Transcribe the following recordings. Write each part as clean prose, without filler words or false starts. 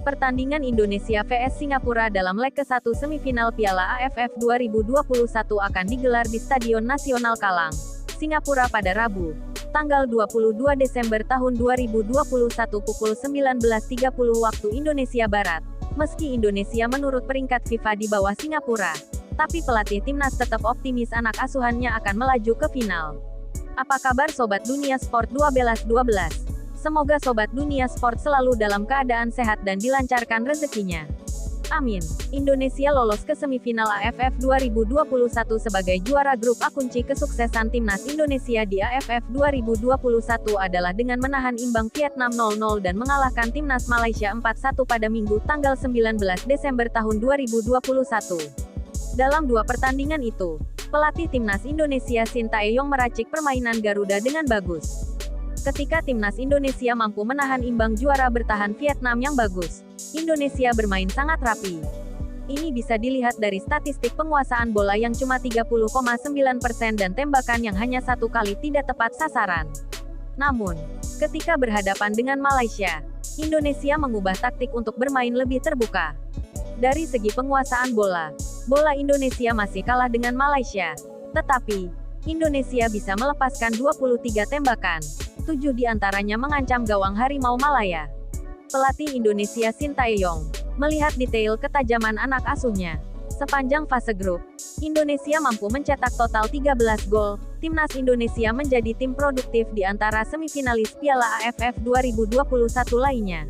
Pertandingan Indonesia vs Singapura dalam leg ke-1 semifinal Piala AFF 2021 akan digelar di Stadion Nasional Kalang, Singapura pada Rabu, tanggal 22 Desember tahun 2021 pukul 19.30 waktu Indonesia Barat. Meski Indonesia menurut peringkat FIFA di bawah Singapura, tapi pelatih timnas tetap optimis anak asuhannya akan melaju ke final. Apa kabar Sobat Dunia Sport 1212? Semoga Sobat Dunia Sport selalu dalam keadaan sehat dan dilancarkan rezekinya. Amin. Indonesia lolos ke semifinal AFF 2021 sebagai juara grup A. Kunci kesuksesan timnas Indonesia di AFF 2021 adalah dengan menahan imbang Vietnam 0-0 dan mengalahkan timnas Malaysia 4-1 pada Minggu tanggal 19 Desember tahun 2021. Dalam dua pertandingan itu, pelatih timnas Indonesia Sintayong meracik permainan Garuda dengan bagus. Ketika timnas Indonesia mampu menahan imbang juara bertahan Vietnam yang bagus, Indonesia bermain sangat rapi. Ini bisa dilihat dari statistik penguasaan bola yang cuma 30,9% dan tembakan yang hanya satu kali tidak tepat sasaran. Namun, ketika berhadapan dengan Malaysia, Indonesia mengubah taktik untuk bermain lebih terbuka. Dari segi penguasaan bola Indonesia masih kalah dengan Malaysia. Tetapi, Indonesia bisa melepaskan 23 tembakan. 7 diantaranya mengancam gawang Harimau Malaya. Pelatih Indonesia Sintayong melihat detail ketajaman anak asuhnya. Sepanjang fase grup, Indonesia mampu mencetak total 13 gol. Timnas Indonesia menjadi tim produktif di antara semifinalis Piala AFF 2021 lainnya.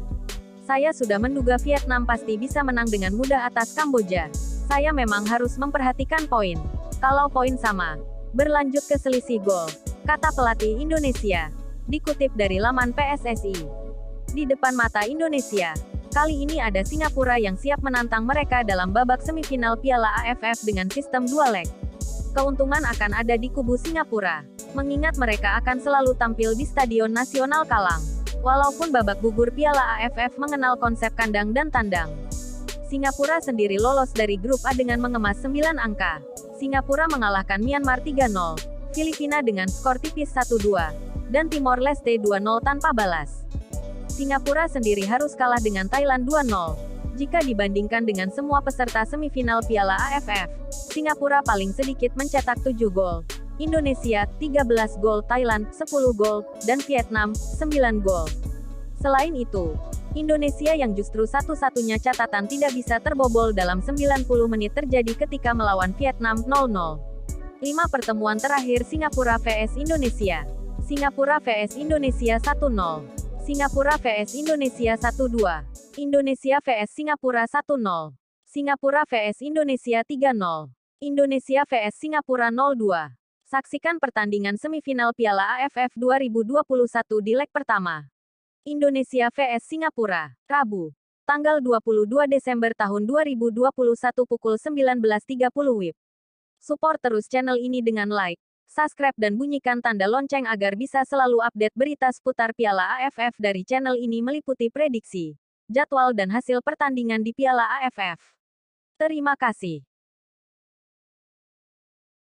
Saya sudah menduga Vietnam pasti bisa menang dengan mudah atas Kamboja. Saya memang harus memperhatikan poin. Kalau poin sama, berlanjut ke selisih gol, kata pelatih Indonesia. Dikutip dari laman PSSI. Di depan mata Indonesia, kali ini ada Singapura yang siap menantang mereka dalam babak semifinal Piala AFF dengan sistem dua leg. Keuntungan akan ada di kubu Singapura, mengingat mereka akan selalu tampil di Stadion Nasional Kalang. Walaupun babak gugur Piala AFF mengenal konsep kandang dan tandang, Singapura sendiri lolos dari grup A dengan mengemas 9 angka. Singapura mengalahkan Myanmar 3-0, Filipina dengan skor tipis 1-2. Dan Timor Leste 2-0 tanpa balas. Singapura sendiri harus kalah dengan Thailand 2-0. Jika dibandingkan dengan semua peserta semifinal Piala AFF, Singapura paling sedikit mencetak 7 gol. Indonesia, 13 gol, Thailand, 10 gol, dan Vietnam, 9 gol. Selain itu, Indonesia yang justru satu-satunya catatan tidak bisa terbobol dalam 90 menit terjadi ketika melawan Vietnam, 0-0. 5 pertemuan terakhir Singapura vs Indonesia. Singapura vs Indonesia 1-0. Singapura vs Indonesia 1-2. Indonesia vs Singapura 1-0. Singapura vs Indonesia 3-0. Indonesia vs Singapura 0-2. Saksikan pertandingan semifinal Piala AFF 2021 di leg pertama. Indonesia vs Singapura, Rabu, tanggal 22 Desember tahun 2021 pukul 19.30 WIB. Support terus channel ini dengan like, subscribe dan bunyikan tanda lonceng agar bisa selalu update berita seputar Piala AFF dari channel ini meliputi prediksi, jadwal dan hasil pertandingan di Piala AFF. Terima kasih.